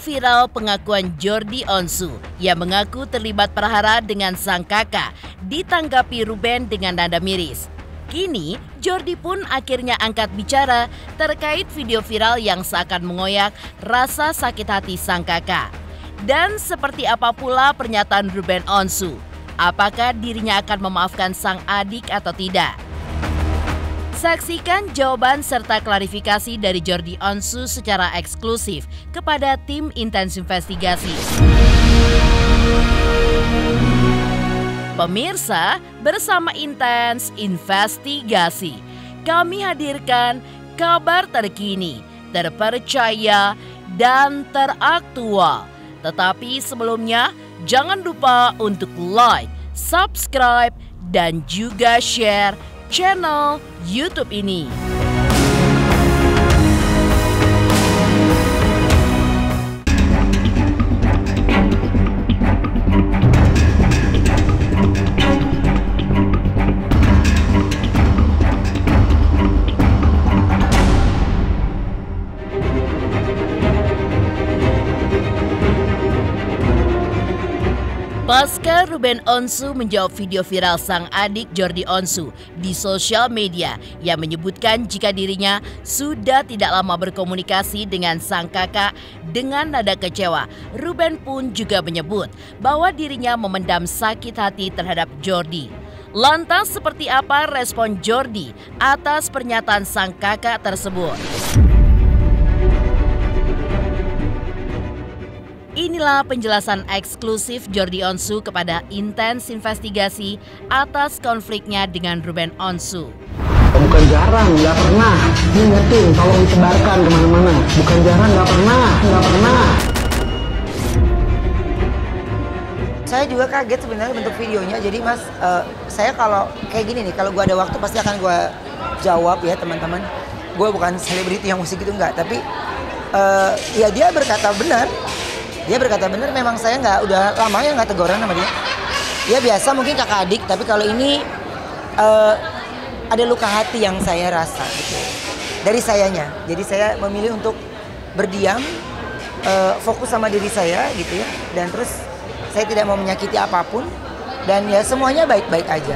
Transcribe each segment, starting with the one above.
viral pengakuan Jordi Onsu yang mengaku terlibat perhara dengan sang kakak ditanggapi Ruben dengan nada miris. Kini, Jordi pun akhirnya angkat bicara terkait video viral yang seakan mengoyak rasa sakit hati sang kakak. Dan seperti apa pula pernyataan Ruben Onsu? Apakah dirinya akan memaafkan sang adik atau tidak? Saksikan jawaban serta klarifikasi dari Jordi Onsu secara eksklusif kepada tim Intens Investigasi. Pemirsa, bersama Intens Investigasi, kami hadirkan kabar terkini, terpercaya, dan teraktual. Tetapi sebelumnya, jangan lupa untuk like, subscribe, dan juga share channel YouTube ini. Pasca Ruben Onsu menjawab video viral sang adik Jordi Onsu di sosial media yang menyebutkan jika dirinya sudah tidak lama berkomunikasi dengan sang kakak dengan nada kecewa. Ruben pun juga menyebut bahwa dirinya memendam sakit hati terhadap Jordi. Lantas seperti apa respon Jordi atas pernyataan sang kakak tersebut? Inilah penjelasan eksklusif Jordi Onsu kepada Intens Investigasi atas konfliknya dengan Ruben Onsu. Bukan jarang, nggak pernah. Ingetin, tolong disebarkan kemana-mana. Bukan jarang, nggak pernah. Saya juga kaget sebenarnya bentuk videonya. Jadi mas, saya kalau kayak gini nih, kalau gue ada waktu pasti akan gue jawab ya teman-teman. Gue bukan selebriti yang musik itu enggak, tapi ya dia berkata benar. Dia berkata benar, memang saya udah lama ya nggak teguran sama dia. Ya biasa mungkin kakak adik, tapi kalau ini ada luka hati yang saya rasa gitu. Dari sayanya. Jadi saya memilih untuk berdiam, fokus sama diri saya gitu ya. Dan terus saya tidak mau menyakiti apapun. Dan ya semuanya baik-baik aja.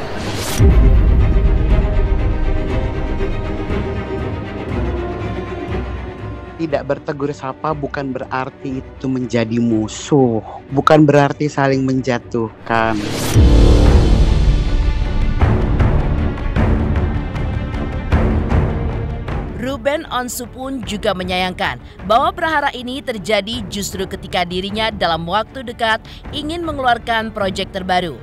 Tidak bertegur sapa bukan berarti itu menjadi musuh, bukan berarti saling menjatuhkan. Ruben Onsu pun juga menyayangkan bahwa prahara ini terjadi justru ketika dirinya dalam waktu dekat ingin mengeluarkan proyek terbaru.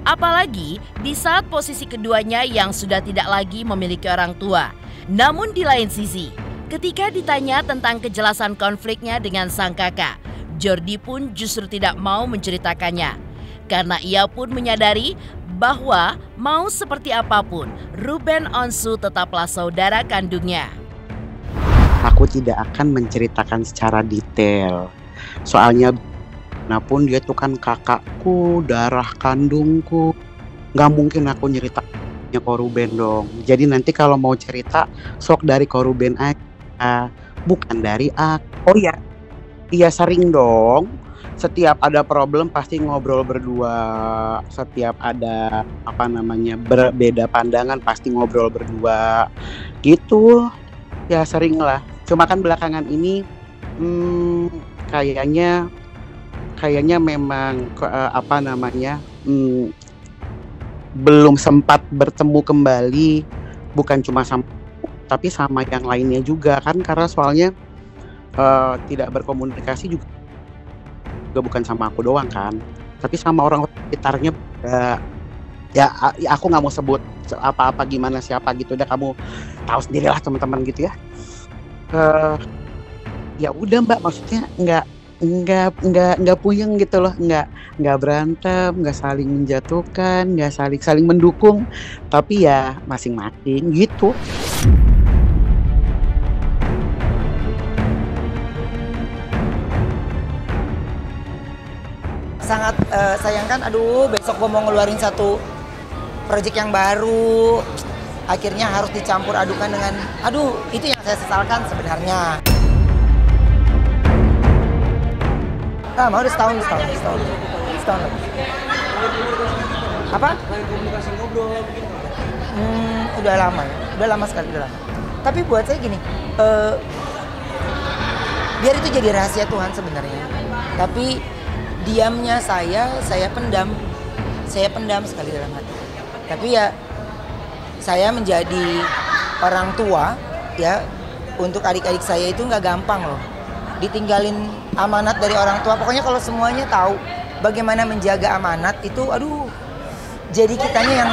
Apalagi di saat posisi keduanya yang sudah tidak lagi memiliki orang tua. Namun di lain sisi, ketika ditanya tentang kejelasan konfliknya dengan sang kakak, Jordi pun justru tidak mau menceritakannya. Karena ia pun menyadari bahwa mau seperti apapun, Ruben Onsu tetaplah saudara kandungnya. Aku tidak akan menceritakan secara detail. Soalnya pun dia tuh kan kakakku, darah kandungku. Gak mungkin aku nyeritanya ke Ruben dong. Jadi nanti kalau mau cerita, sok dari ke Ruben aja, bukan dari aku. Oh iya, iya sering dong. Setiap ada problem pasti ngobrol berdua. Setiap ada berbeda pandangan pasti ngobrol berdua. Gitu, ya sering lah. Cuma kan belakangan ini kayaknya memang belum sempat bertemu kembali, bukan cuma sama tapi sama yang lainnya juga kan, karena soalnya tidak berkomunikasi juga bukan sama aku doang kan, tapi sama orang sekitarnya. Ya aku nggak mau sebut apa-apa gimana siapa gitu, udah kamu tahu sendirilah teman-teman gitu ya. Ya udah Mbak, maksudnya nggak puyeng gitu loh, nggak berantem, nggak saling menjatuhkan, nggak saling mendukung, tapi ya masing-masing gitu. Sangat sayangkan, aduh besok gue mau ngeluarin satu project yang baru. akhirnya harus dicampur adukan dengan, aduh itu yang saya sesalkan sebenarnya. Udah setahun lebih. Apa? Udah lama ya, udah lama sekali. Tapi buat saya gini, biar itu jadi rahasia Tuhan sebenarnya. Tapi diamnya saya pendam sekali dalam hati. Tapi ya saya menjadi orang tua ya, untuk adik-adik saya itu nggak gampang loh. Ditinggalin amanat dari orang tua. Pokoknya kalau semuanya tahu bagaimana menjaga amanat itu, aduh, jadi kitanya yang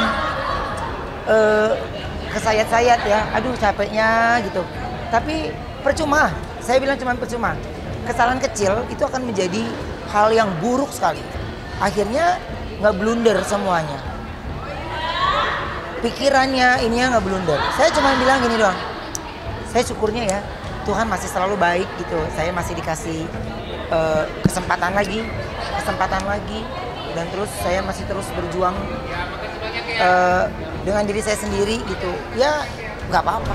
kesayat-sayat ya, aduh capeknya gitu. Tapi percuma, saya bilang cuma percuma. Kesalahan kecil itu akan menjadi hal yang buruk sekali. Akhirnya nggak blunder semuanya. Pikirannya ininya nggak blunder. Saya cuma bilang gini doang, saya syukurnya ya Tuhan masih selalu baik gitu. Saya masih dikasih kesempatan lagi, dan terus saya masih terus berjuang dengan diri saya sendiri gitu. Ya nggak apa-apa.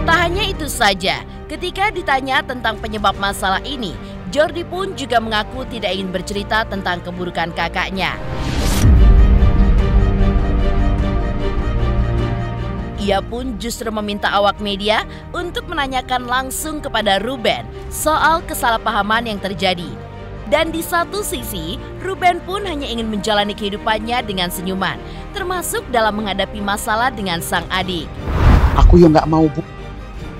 Tak hanya itu saja, ketika ditanya tentang penyebab masalah ini, Jordi pun juga mengaku tidak ingin bercerita tentang keburukan kakaknya. Ia pun justru meminta awak media untuk menanyakan langsung kepada Ruben soal kesalahpahaman yang terjadi. Dan di satu sisi, Ruben pun hanya ingin menjalani kehidupannya dengan senyuman, termasuk dalam menghadapi masalah dengan sang adik. Aku yang nggak mau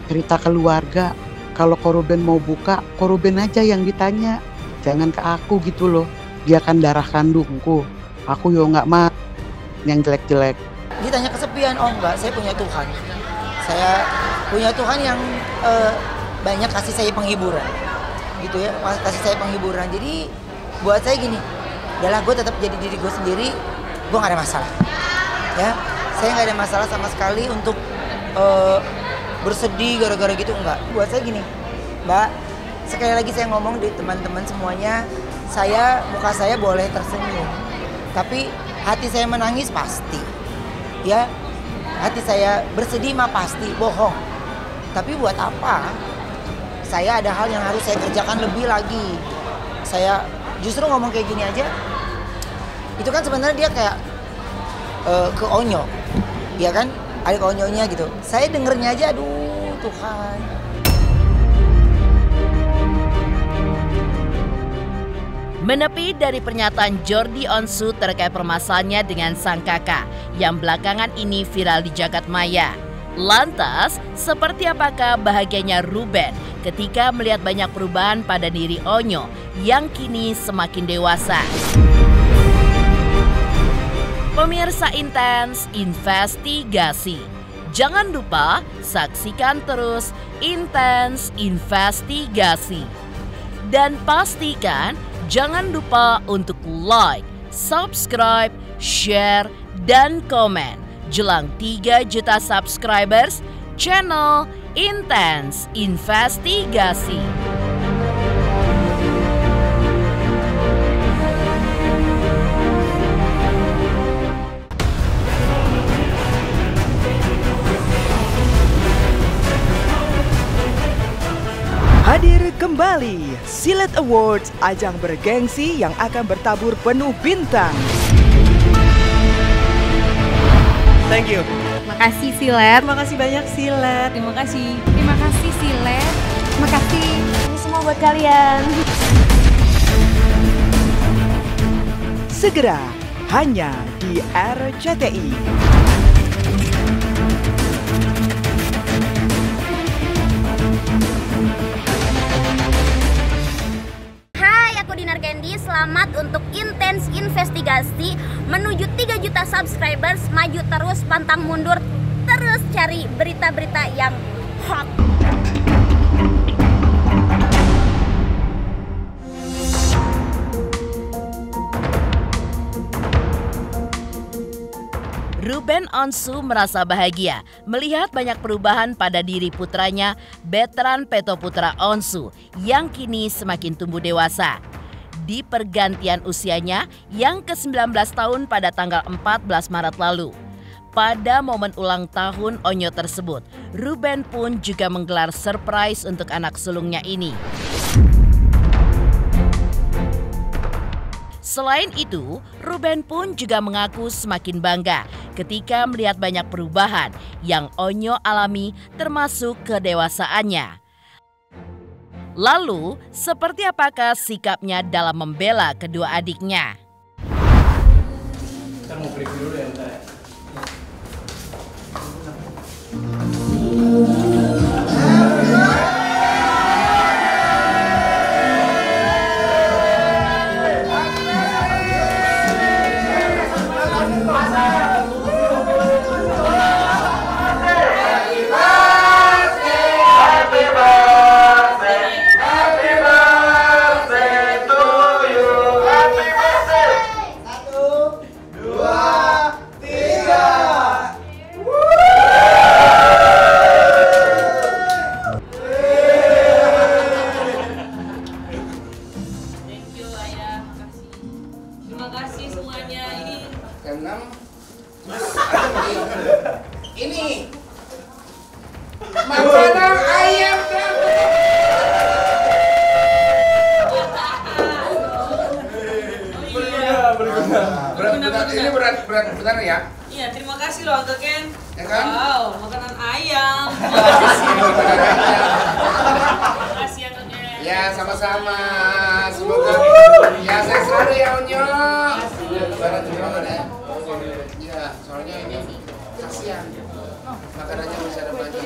cerita keluarga. Kalau Ruben mau buka, Ruben aja yang ditanya. Jangan ke aku gitu loh. Dia kan darah kandungku. Aku yang nggak mau yang jelek-jelek. Ditanya kesepian, oh enggak, saya punya Tuhan. Saya punya Tuhan yang banyak kasih saya penghiburan. Gitu ya, kasih saya penghiburan. Jadi buat saya gini, adalah gue tetap jadi diri gue sendiri, gue gak ada masalah. Ya, saya gak ada masalah sama sekali untuk bersedih gara-gara gitu, enggak. Buat saya gini, Mbak, sekali lagi saya ngomong di teman-teman semuanya, muka saya boleh tersenyum, tapi hati saya menangis pasti. Ya, hati saya bersedih mah pasti, bohong. Tapi buat apa? Saya ada hal yang harus saya kerjakan lebih lagi. Saya justru ngomong kayak gini aja, itu kan sebenarnya dia kayak ke onyo, ya kan? Ada ke onyonya gitu. Saya dengernya aja, aduh Tuhan. Menepi dari pernyataan Jordi Onsu terkait permasalahannya dengan sang kakak yang belakangan ini viral di jagat maya. Lantas, seperti apakah bahagianya Ruben ketika melihat banyak perubahan pada diri Onyo yang kini semakin dewasa? Pemirsa Intens Investigasi, jangan lupa saksikan terus Intens Investigasi. Dan pastikan jangan lupa untuk like, subscribe, share, dan komen jelang 3 juta subscribers channel Intens Investigasi. Hadir kembali Silet Awards, ajang bergengsi yang akan bertabur penuh bintang. Thank you. Makasih Silet. Terima kasih banyak Silet. Terima kasih. Terima kasih Silet. Terima kasih. Ini semua buat kalian. Segera hanya di RCTI. Selamat untuk Intens Investigasi menuju 3 juta subscribers, maju terus, pantang mundur, terus cari berita-berita yang hot. Ruben Onsu merasa bahagia melihat banyak perubahan pada diri putranya, veteran Peto Putra Onsu, yang kini semakin tumbuh dewasa. di pergantian usianya yang ke-19 tahun pada tanggal 14 Maret lalu. Pada momen ulang tahun Onyo tersebut, Ruben pun juga menggelar surprise untuk anak sulungnya ini. Selain itu, Ruben pun juga mengaku semakin bangga ketika melihat banyak perubahan yang Onyo alami termasuk kedewasaannya. Lalu, seperti apakah sikapnya dalam membela kedua adiknya? Kita mau break dulu ya, bentar ya. Ini makanan ayam ini berat benar ya? Iya, terima kasih loh Uncle Ken. Ya kan? Wow, makanan ayam. Terima kasih Uncle Ken. Ya, sama-sama. Semoga ya saya selalu ya Onyo. Lebaran juga ya. Ya, soalnya ini kasihan. Makanannya masih ada banyak.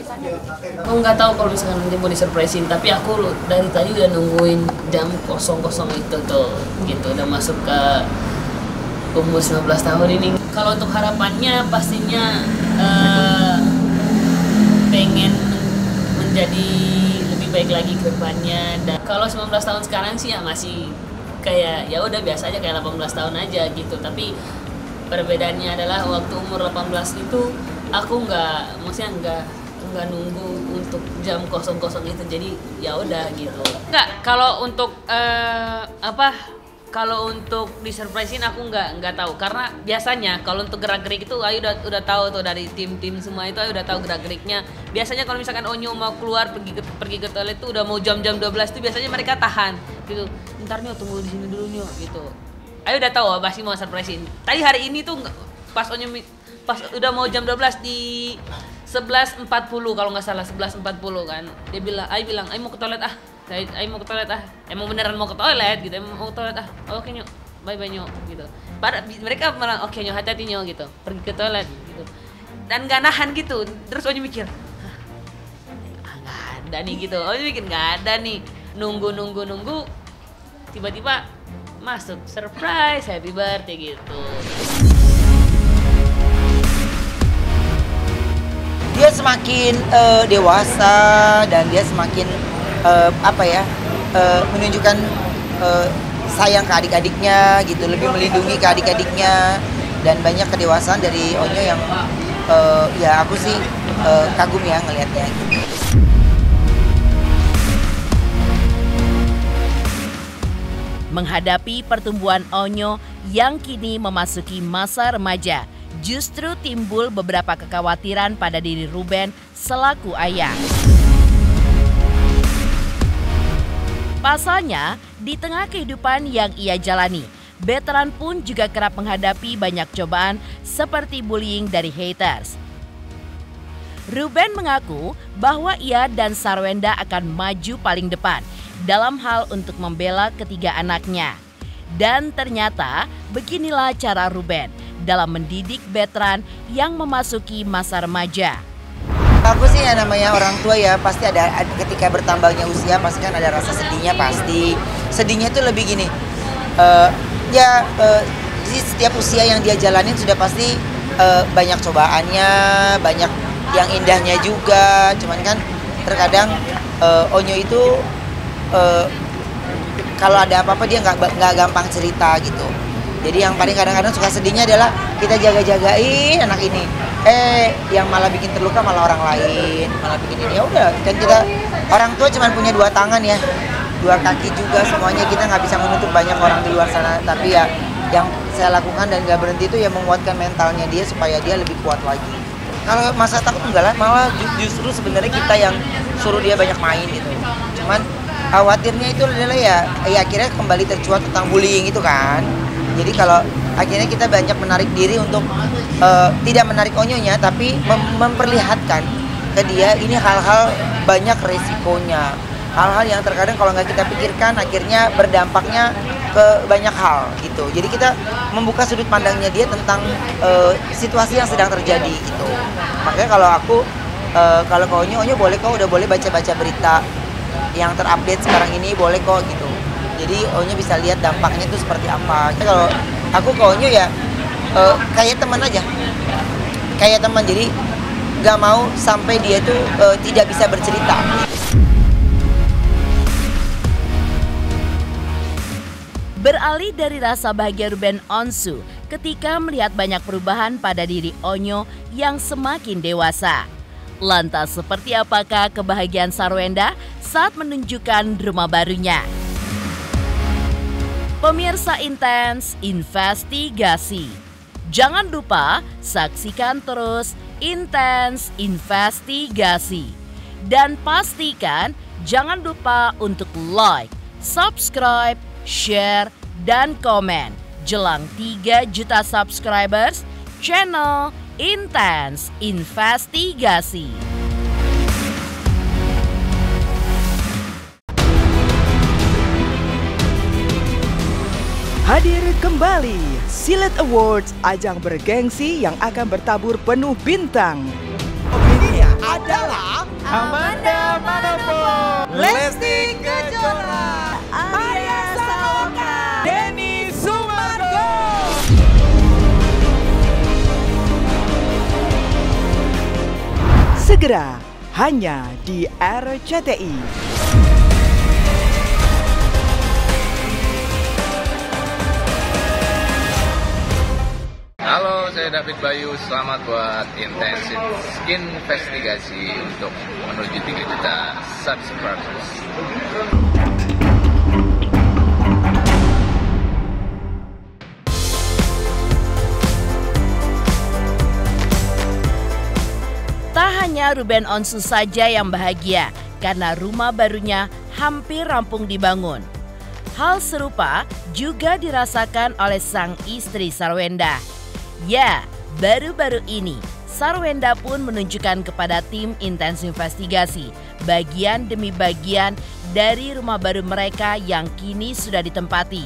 Aku nggak tahu kalau misalkan nanti mau disurprisein, tapi aku dari tadi udah nungguin jam 00.00 itu tuh, gitu. Udah masuk ke umur 19 tahun ini. Kalau untuk harapannya pastinya pengen menjadi lebih baik lagi ke depannya. Dan kalau 19 tahun sekarang sih ya masih kayak ya udah biasa aja kayak 18 tahun aja gitu. Tapi perbedaannya adalah waktu umur 18 itu aku maksudnya nggak nunggu untuk jam 00.00 itu, jadi ya udah gitu. Nggak, kalau untuk kalau untuk disurprisein aku nggak tahu, karena biasanya kalau untuk gerak-gerik itu Ayu udah tahu tuh dari tim semua itu Ayu udah tahu gerak-geriknya. Biasanya kalau misalkan Onyo mau keluar pergi ke toilet tuh udah mau jam 12 itu biasanya mereka tahan gitu. Ntar Nyo tunggu di sini dulu Nyo gitu. Ayu udah tahu pasti mau surprisein. Tadi hari ini tuh pas Onyo pas udah mau jam 12 di 11.40 kalau nggak salah 11.40 kan. Dia bilang, Ayu mau ke toilet Ayu mau ke toilet emang beneran mau ke toilet gitu, emang mau ke toilet oke Nyo, bye Nyo gitu. Mereka malah oke Nyo, hati-hati Nyo gitu, pergi ke toilet gitu. Dan nggak nahan gitu, terus Onyo mikir, nggak ada nih gitu, Onyo mikir nggak ada nih, nunggu, tiba-tiba masuk surprise happy birthday gitu. Dia semakin dewasa dan dia semakin menunjukkan sayang ke adik-adiknya gitu, lebih melindungi ke adik-adiknya, dan banyak kedewasaan dari Onyo yang ya aku sih kagum ya ngelihatnya gitu. Menghadapi pertumbuhan Onyo yang kini memasuki masa remaja, justru timbul beberapa kekhawatiran pada diri Ruben selaku ayah. Pasalnya, di tengah kehidupan yang ia jalani, veteran pun juga kerap menghadapi banyak cobaan seperti bullying dari haters. Ruben mengaku bahwa ia dan Sarwenda akan maju paling depan dalam hal untuk membela ketiga anaknya. Dan ternyata beginilah cara Ruben dalam mendidik veteran yang memasuki masa remaja. Aku sih ya namanya orang tua ya pasti ada ketika bertambahnya usia pasti kan ada rasa sedihnya pasti. Sedihnya itu lebih gini, setiap usia yang dia jalanin sudah pasti banyak cobaannya, banyak yang indahnya juga. Cuman kan terkadang Onyo itu kalau ada apa-apa dia nggak gampang cerita gitu. Jadi yang paling kadang-kadang suka sedihnya adalah kita jaga-jagain anak ini, yang malah bikin terluka malah orang lain, malah bikin ini. Ya udah, kan kita orang tua cuma punya dua tangan ya, dua kaki juga semuanya, kita nggak bisa menutup banyak orang di luar sana, tapi ya yang saya lakukan dan nggak berhenti itu ya menguatkan mentalnya dia supaya dia lebih kuat lagi. Kalau masa takut enggak lah, malah justru sebenarnya kita yang suruh dia banyak main gitu. Cuman khawatirnya itu adalah ya akhirnya kembali tercuat tentang bullying itu kan. Jadi kalau akhirnya kita banyak menarik diri untuk tidak menarik Onyonya, tapi memperlihatkan ke dia ini hal-hal banyak resikonya. Hal-hal yang terkadang kalau nggak kita pikirkan akhirnya berdampaknya ke banyak hal gitu. Jadi kita membuka sudut pandangnya dia tentang situasi yang sedang terjadi gitu. Makanya kalau aku kalau ke Onyo boleh kok, udah boleh baca-baca berita yang terupdate sekarang ini, boleh kok gitu. Jadi Onyo bisa lihat dampaknya itu seperti apa. Kalau aku ke Onyo ya kayak teman aja, kayak teman. Jadi nggak mau sampai dia tuh tidak bisa bercerita. Beralih dari rasa bahagia Ruben Onsu ketika melihat banyak perubahan pada diri Onyo yang semakin dewasa. Lantas seperti apakah kebahagiaan Sarwenda saat menunjukkan rumah barunya? Pemirsa Intens Investigasi, jangan lupa saksikan terus Intens Investigasi. Dan pastikan jangan lupa untuk like, subscribe, share, dan komen jelang 3 juta subscribers channel Intens Investigasi. Hadir kembali Silet Awards, ajang bergengsi yang akan bertabur penuh bintang. Opininya adalah Amanda Manopo, Lesti Kejora, Arya Saloka, Denny Sumargo. Segera hanya di RCTI. Halo, saya David Bayu. Selamat buat Intens Investigasi untuk menuju 3 juta subscribers. Tak hanya Ruben Onsu saja yang bahagia karena rumah barunya hampir rampung dibangun. Hal serupa juga dirasakan oleh sang istri Sarwenda. Ya, baru-baru ini Sarwenda pun menunjukkan kepada tim Intens Investigasi bagian demi bagian dari rumah baru mereka yang kini sudah ditempati.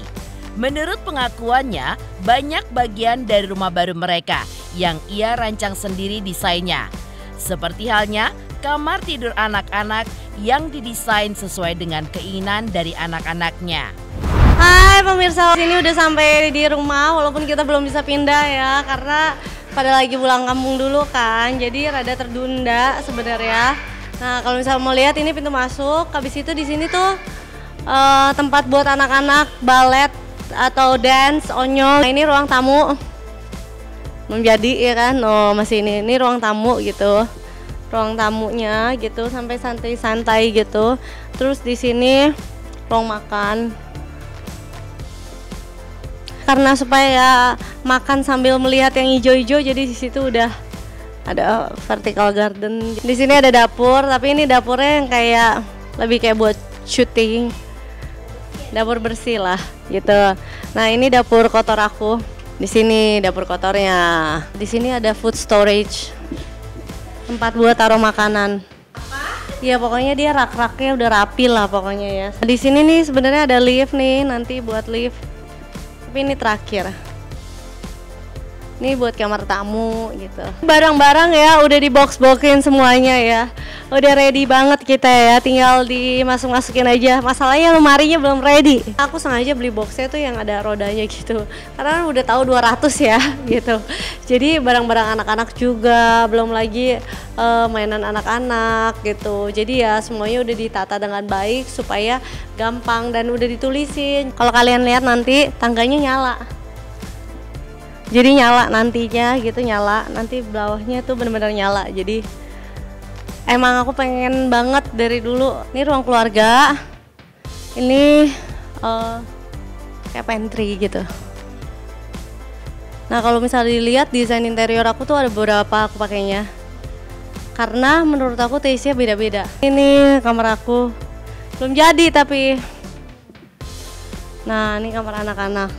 Menurut pengakuannya, banyak bagian dari rumah baru mereka yang ia rancang sendiri desainnya. Seperti halnya kamar tidur anak-anak yang didesain sesuai dengan keinginan dari anak-anaknya. Hai pemirsa, ini udah sampai di rumah walaupun kita belum bisa pindah ya karena pada lagi pulang kampung dulu kan, jadi rada tertunda sebenarnya. Nah kalau misalnya mau lihat ini pintu masuk, habis itu di sini tuh tempat buat anak-anak balet atau dance Onyo. Nah, ini ruang tamu menjadi ya kan, masih ini ruang tamu gitu, ruang tamunya gitu sampai santai-santai gitu. Terus di sini ruang makan. Karena supaya makan sambil melihat yang hijau-hijau, jadi di situ udah ada vertical garden. Di sini ada dapur, tapi ini dapurnya yang kayak lebih kayak buat syuting. Dapur bersih lah gitu. Nah, ini dapur kotor aku. Di sini dapur kotornya. Di sini ada food storage. Tempat buat taruh makanan. Ya pokoknya dia rak-raknya udah rapi lah pokoknya ya. Di sini nih sebenarnya ada lift nih, nanti buat lift. Tapi ini terakhir. Ini buat kamar tamu gitu. Barang-barang ya udah di box-boxin semuanya ya. Udah ready banget kita ya, tinggal dimasuk-masukin aja. Masalahnya lemarinya belum ready. Aku sengaja beli boxnya tuh yang ada rodanya gitu. Karena udah tahu 200 ya gitu. Jadi barang-barang anak-anak juga, belum lagi mainan anak-anak gitu. Jadi ya semuanya udah ditata dengan baik supaya gampang dan udah ditulisin. Kalau kalian lihat nanti tangganya nyala. Jadi nyala nantinya gitu, nyala. Nanti bawahnya tuh bener-bener nyala. Jadi emang aku pengen banget dari dulu. Ini ruang keluarga. Ini kayak pantry gitu. Nah kalau misalnya dilihat desain interior aku tuh ada beberapa aku pakainya. Karena menurut aku taste-nya beda-beda. Ini kamar aku. Belum jadi tapi. Nah ini kamar anak-anak.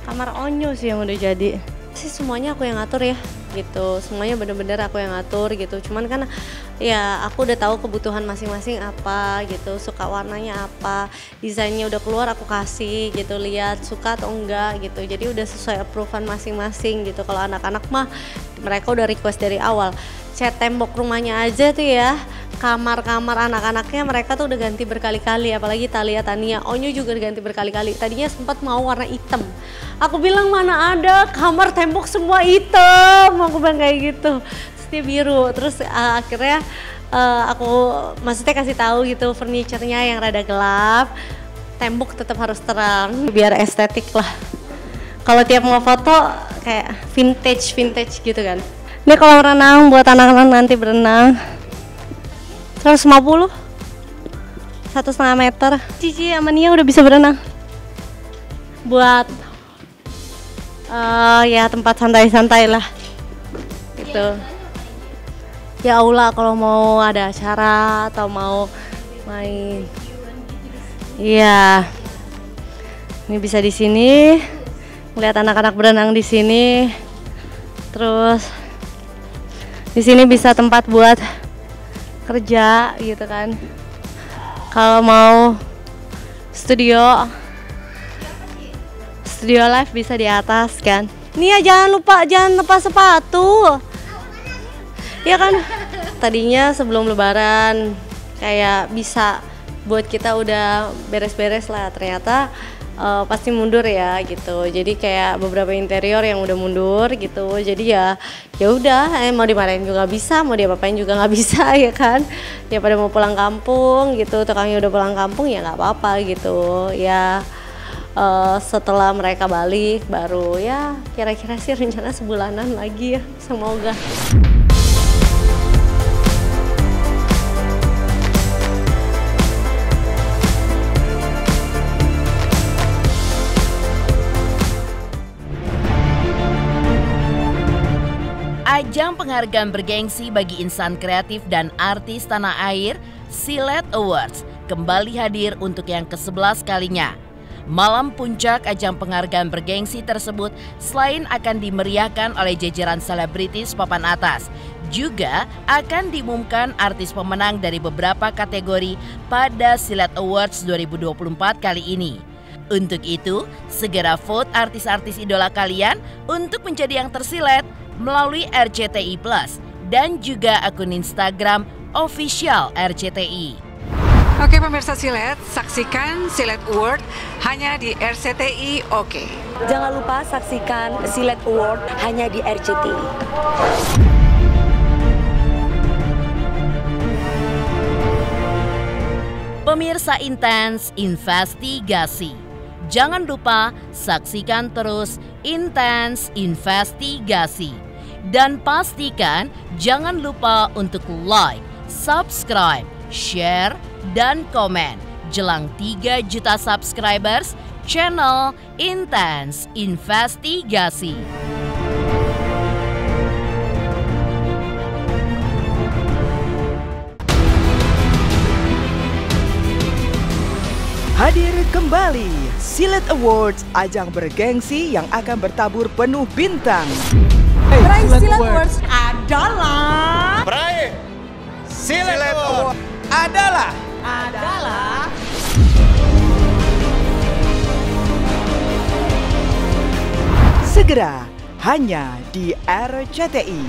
Kamar Onyo sih yang udah jadi. Sih semuanya aku yang ngatur ya gitu, semuanya bener-bener aku yang ngatur gitu. Cuman kan ya aku udah tahu kebutuhan masing-masing apa gitu, suka warnanya apa, desainnya udah keluar aku kasih gitu, lihat suka atau enggak gitu. Jadi udah sesuai approval masing-masing gitu. Kalau anak-anak mah mereka udah request dari awal. Cat tembok rumahnya aja tuh ya, kamar-kamar anak-anaknya mereka tuh udah ganti berkali-kali, apalagi Thalia, Tania, Onyo juga ganti berkali-kali. Tadinya sempat mau warna hitam, aku bilang mana ada kamar tembok semua hitam, aku bilang kayak gitu. Terus dia biru, terus akhirnya aku maksudnya kasih tahu gitu furniture-nya yang rada gelap, tembok tetap harus terang biar estetik lah. Kalau tiap mau foto kayak vintage gitu kan. Ini kolam renang buat anak-anak nanti berenang. 150, 1,5 meter. Cici sama Nia udah bisa berenang. Buat ya tempat santai-santai lah gitu. Ya aula kalau mau ada acara atau mau main. Iya. Ini bisa di sini. Melihat anak-anak berenang di sini. Terus di sini bisa tempat buat kerja gitu kan. Kalau mau studio live bisa di atas kan. Nia jangan lepas sepatu. Ya kan. Tadinya sebelum lebaran kayak bisa buat kita udah beres-beres lah, ternyata pasti mundur ya gitu. Jadi kayak beberapa interior yang udah mundur gitu. Jadi ya udah mau dimarahin juga nggak bisa, mau diapa-apain juga nggak bisa ya kan. Ya pada mau pulang kampung gitu, tukangnya udah pulang kampung ya nggak apa-apa gitu ya. Setelah mereka balik baru ya kira-kira sih rencana sebulanan lagi ya, semoga. Ajang penghargaan bergengsi bagi insan kreatif dan artis tanah air, Silet Awards, kembali hadir untuk yang ke-11 kalinya. Malam puncak ajang penghargaan bergengsi tersebut selain akan dimeriahkan oleh jajaran selebritis papan atas, juga akan diumumkan artis pemenang dari beberapa kategori pada Silet Awards 2024 kali ini. Untuk itu, segera vote artis-artis idola kalian untuk menjadi yang tersilet melalui RCTI Plus dan juga akun Instagram official RCTI. Oke pemirsa Silet, saksikan Silet Award hanya di RCTI. Oke. Jangan lupa saksikan Silet Award hanya di RCTI. Pemirsa Intens Investigasi, jangan lupa saksikan terus Intens Investigasi. Dan pastikan jangan lupa untuk like, subscribe, share, dan komen jelang 3 juta subscribers channel Intens Investigasi. Hadir kembali Silet Awards, ajang bergengsi yang akan bertabur penuh bintang. Peraih Silet Awards adalah Silet Awards adalah segera hanya di RCTI.